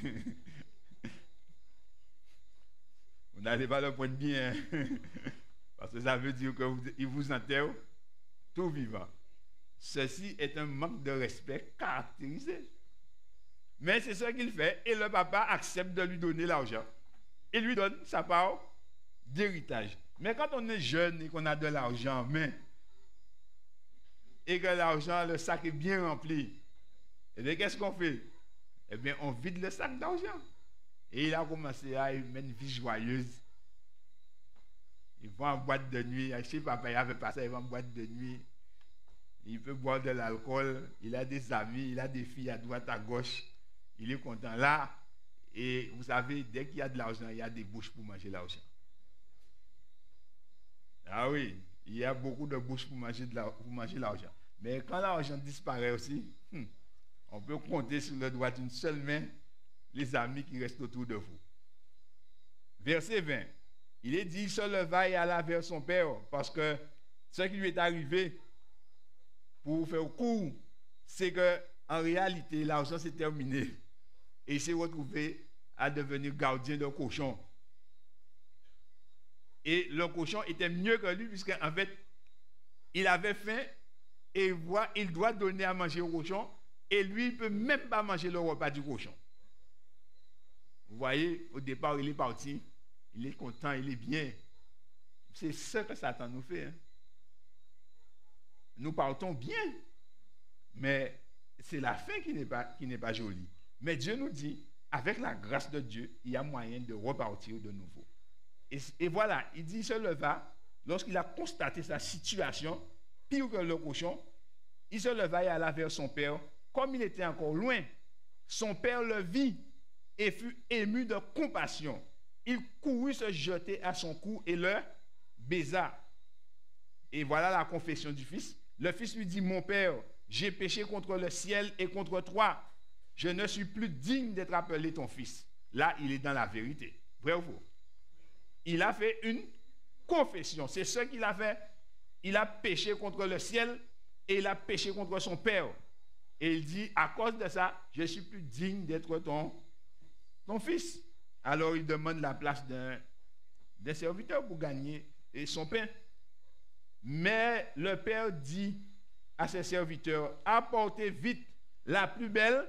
Vous n'allez pas le prendre bien. Parce que ça veut dire qu'il vous enterre tout vivant. Ceci est un manque de respect caractérisé. Mais c'est ce qu'il fait et le papa accepte de lui donner l'argent. Il lui donne sa part d'héritage. Mais quand on est jeune et qu'on a de l'argent en main, et que l'argent, le sac est bien rempli, et bien qu'est-ce qu'on fait? Eh bien, on vide le sac d'argent. Et il a commencé à mener une vie joyeuse. Il va en boîte de nuit. Chez papa, il avait pas ça, il va en boîte de nuit. Il peut boire de l'alcool. Il a des amis, il a des filles à droite, à gauche. Il est content là. Et vous savez, dès qu'il y a de l'argent, il y a des bouches pour manger l'argent. Ah oui, il y a beaucoup de bouches pour manger l'argent. Mais quand l'argent disparaît aussi, on peut compter sur le doigt d'une seule main les amis qui restent autour de vous. Verset 20. Il est dit, il se leva et alla vers son père, parce que ce qui lui est arrivé, pour faire court, c'est qu'en réalité, l'argent s'est terminé. Et il s'est retrouvé à devenir gardien de cochon. Et le cochon était mieux que lui, puisqu'en fait, il avait faim et il doit donner à manger au cochon et lui, il ne peut même pas manger le repas du cochon. Vous voyez, au départ, il est parti, il est content, il est bien. C'est ce que Satan nous fait. Hein. Nous partons bien, mais c'est la fin qui n'est pas jolie. Mais Dieu nous dit, avec la grâce de Dieu, il y a moyen de repartir de nouveau. Et voilà, il dit, il se leva, lorsqu'il a constaté sa situation, pire que le cochon, il se leva et alla vers son père. Comme il était encore loin, son père le vit et fut ému de compassion. Il courut se jeter à son cou et le baisa. Et voilà la confession du fils. Le fils lui dit, mon père, j'ai péché contre le ciel et contre toi. Je ne suis plus digne d'être appelé ton fils. Là, il est dans la vérité. Vrai ou faux? Il a fait une confession. C'est ce qu'il a fait. Il a péché contre le ciel et il a péché contre son père. Et il dit, à cause de ça, je ne suis plus digne d'être ton fils. Alors il demande la place d'un serviteur pour gagner son pain. Mais le père dit à ses serviteurs, apportez vite la plus belle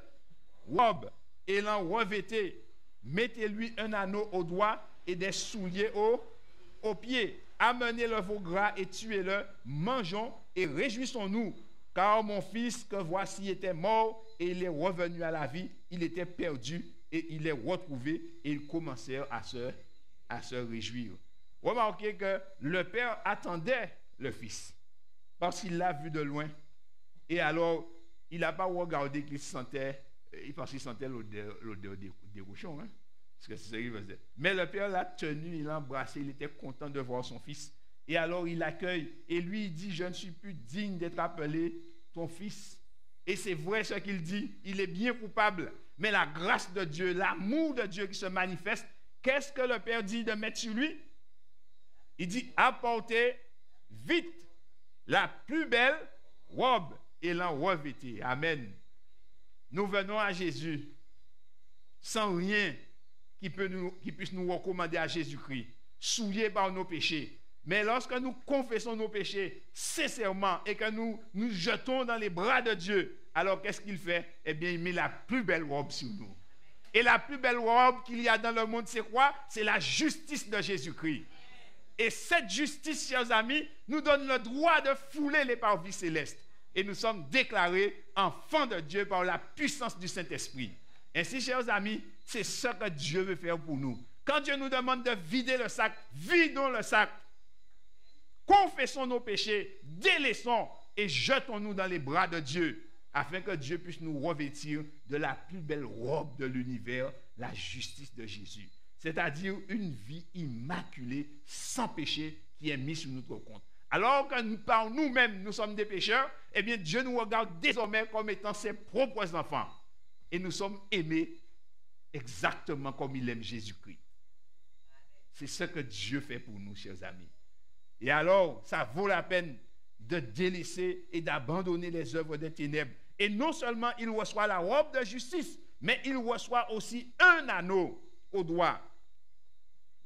robe et l'en revêtez. Mettez-lui un anneau au doigt et des souliers aux pieds. Amenez le veau gras et tuez-le. Mangeons et réjouissons-nous. Car mon fils que voici était mort et il est revenu à la vie. Il était perdu et il est retrouvé. Et ils commencèrent à se réjouir. Remarquez que le père attendait le fils parce qu'il l'a vu de loin. Et alors, il n'a pas regardé qu'il sentait, parce qu'il sentait l'odeur des cochons. Hein? Parce que c'est ce qu'il faisait. Mais le père l'a tenu, il l'a embrassé, il était content de voir son fils. Et alors, il l'accueille. Et lui, il dit, je ne suis plus digne d'être appelé ton fils. Et c'est vrai ce qu'il dit, il est bien coupable. Mais la grâce de Dieu, l'amour de Dieu qui se manifeste, qu'est-ce que le père dit de mettre sur lui? Il dit, apportez vite la plus belle robe et l'en revêtez. Amen. Nous venons à Jésus sans rien qui puisse nous recommander à Jésus-Christ, souillés par nos péchés. Mais lorsque nous confessons nos péchés sincèrement et que nous nous jetons dans les bras de Dieu, alors qu'est-ce qu'il fait? Eh bien, il met la plus belle robe sur nous. Et la plus belle robe qu'il y a dans le monde, c'est quoi? C'est la justice de Jésus-Christ. Et cette justice, chers amis, nous donne le droit de fouler les parvis célestes. Et nous sommes déclarés enfants de Dieu par la puissance du Saint-Esprit. Ainsi, chers amis, c'est ce que Dieu veut faire pour nous. Quand Dieu nous demande de vider le sac, vidons le sac. Confessons nos péchés, délaissons et jetons-nous dans les bras de Dieu, afin que Dieu puisse nous revêtir de la plus belle robe de l'univers, la justice de Jésus. C'est-à-dire une vie immaculée, sans péché, qui est mise sur notre compte. Alors que par nous-mêmes, nous sommes des pécheurs, eh bien Dieu nous regarde désormais comme étant ses propres enfants. Et nous sommes aimés exactement comme il aime Jésus-Christ. C'est ce que Dieu fait pour nous, chers amis. Et alors, ça vaut la peine de délaisser et d'abandonner les œuvres des ténèbres. Et non seulement il reçoit la robe de justice, mais il reçoit aussi un anneau au doigt.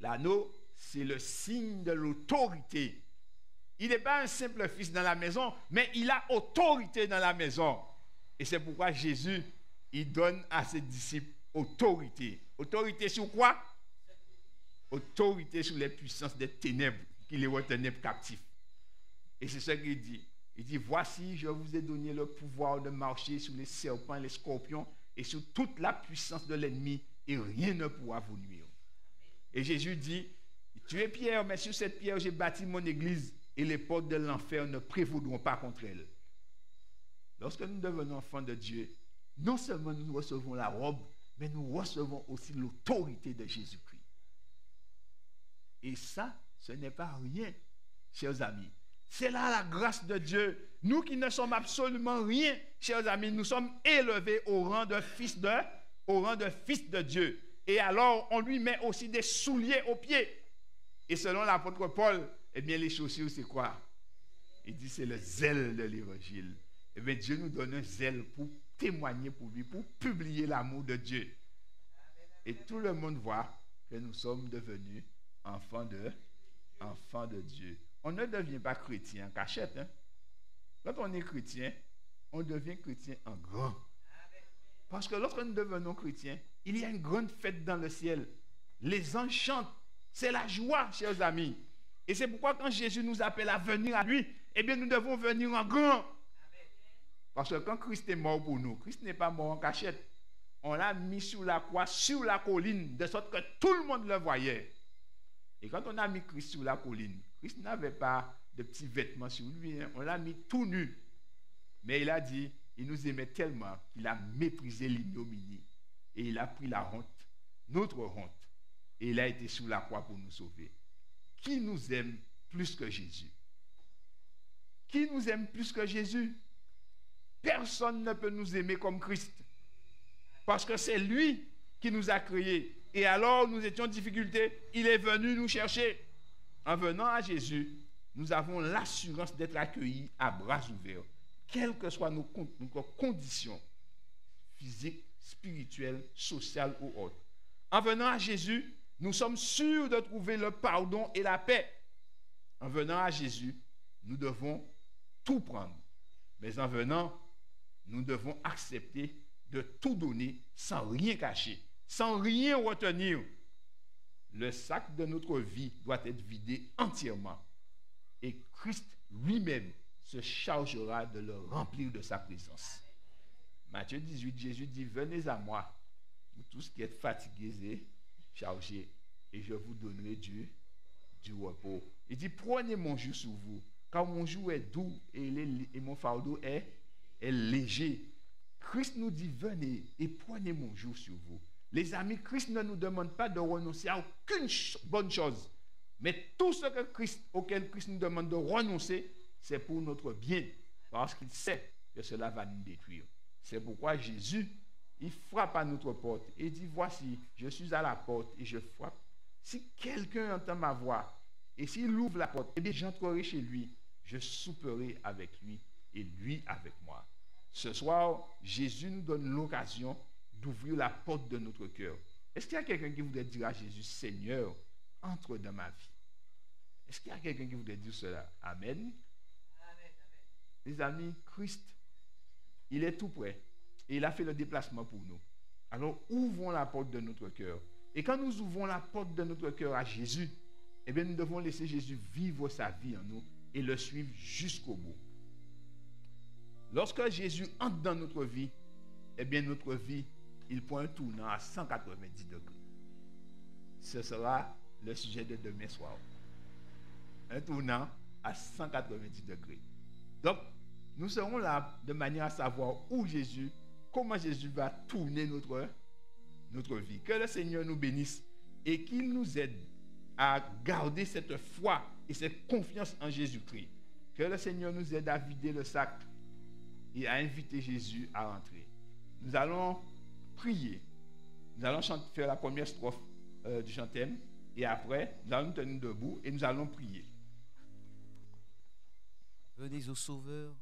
L'anneau, c'est le signe de l'autorité. Il n'est pas un simple fils dans la maison, mais il a autorité dans la maison. Et c'est pourquoi Jésus, il donne à ses disciples autorité. Autorité sur quoi? Autorité sur les puissances des ténèbres qui les retenaient captifs. Et c'est ce qu'il dit. Il dit, voici, je vous ai donné le pouvoir de marcher sur les serpents et les scorpions et sur toute la puissance de l'ennemi, et rien ne pourra vous nuire. Et Jésus dit, tu es Pierre, mais sur cette pierre j'ai bâti mon église, et les portes de l'enfer ne prévaudront pas contre elle. Lorsque nous devenons enfants de Dieu, non seulement nous recevons la robe, mais nous recevons aussi l'autorité de Jésus-Christ. Et ça, ce n'est pas rien, chers amis. C'est là la grâce de Dieu. Nous qui ne sommes absolument rien, chers amis, nous sommes élevés au rang de fils de Dieu. Et alors, on lui met aussi des souliers aux pieds. Et selon l'apôtre Paul, eh bien, les chaussures, c'est quoi? Il dit, c'est le zèle de l'évangile. Eh bien, Dieu nous donne un zèle pour témoigner pour lui, pour publier l'amour de Dieu. Et tout le monde voit que nous sommes devenus enfants de Dieu. On ne devient pas chrétien en cachette. Hein? Quand on est chrétien, on devient chrétien en grand. Parce que lorsque nous devenons chrétiens, il y a une grande fête dans le ciel. Les anges chantent. C'est la joie, chers amis. Et c'est pourquoi quand Jésus nous appelle à venir à lui, eh bien nous devons venir en grand. Parce que quand Christ est mort pour nous, Christ n'est pas mort en cachette. On l'a mis sur la croix, sur la colline, de sorte que tout le monde le voyait. Et quand on a mis Christ sur la colline, Christ n'avait pas de petits vêtements sur lui. On l'a mis tout nu. Mais il a dit, il nous aimait tellement qu'il a méprisé l'ignominie. Et il a pris la honte, notre honte. Et il a été sur la croix pour nous sauver. Qui nous aime plus que Jésus? Qui nous aime plus que Jésus? Personne ne peut nous aimer comme Christ. Parce que c'est lui qui nous a créés. Et alors nous étions en difficulté. Il est venu nous chercher. En venant à Jésus, nous avons l'assurance d'être accueillis à bras ouverts. Quelles que soient nos conditions physiques, spirituelles, sociales ou autres. En venant à Jésus, nous sommes sûrs de trouver le pardon et la paix. En venant à Jésus, nous devons tout prendre. Mais en venant, nous devons accepter de tout donner sans rien cacher, sans rien retenir. Le sac de notre vie doit être vidé entièrement. Et Christ lui-même se chargera de le remplir de sa présence. Matthieu 18, Jésus dit, venez à moi, vous tous qui êtes fatigués et chargés, et je vous donnerai du repos. Il dit, prenez mon joug sur vous, car mon joug est doux et mon fardeau est léger. Christ nous dit, venez et prenez mon joug sur vous. Les amis, Christ ne nous demande pas de renoncer à aucune bonne chose. Mais tout ce auquel Christ nous demande de renoncer, c'est pour notre bien. Parce qu'il sait que cela va nous détruire. C'est pourquoi Jésus, il frappe à notre porte et dit, voici, je suis à la porte et je frappe. Si quelqu'un entend ma voix et s'il ouvre la porte, eh bien j'entrerai chez lui, je souperai avec lui et lui avec moi. Ce soir, Jésus nous donne l'occasion d'ouvrir la porte de notre cœur. Est-ce qu'il y a quelqu'un qui voudrait dire à Jésus, Seigneur, entre dans ma vie? Est-ce qu'il y a quelqu'un qui voudrait dire cela? Amen. Amen. Les amis, Christ, il est tout prêt et il a fait le déplacement pour nous. Alors, ouvrons la porte de notre cœur. Et quand nous ouvrons la porte de notre cœur à Jésus, eh bien, nous devons laisser Jésus vivre sa vie en nous et le suivre jusqu'au bout. Lorsque Jésus entre dans notre vie, eh bien, notre vie, il prend un tournant à 190 degrés. Ce sera le sujet de demain soir. Un tournant à 190 degrés. Donc, nous serons là de manière à savoir comment Jésus va tourner notre vie. Que le Seigneur nous bénisse et qu'il nous aide à garder cette foi et cette confiance en Jésus-Christ. Que le Seigneur nous aide à vider le sac et à inviter Jésus à rentrer. Nous allons prier. Nous allons faire la première strophe du chantème et après, nous allons nous tenir debout et nous allons prier. Venez au Sauveur.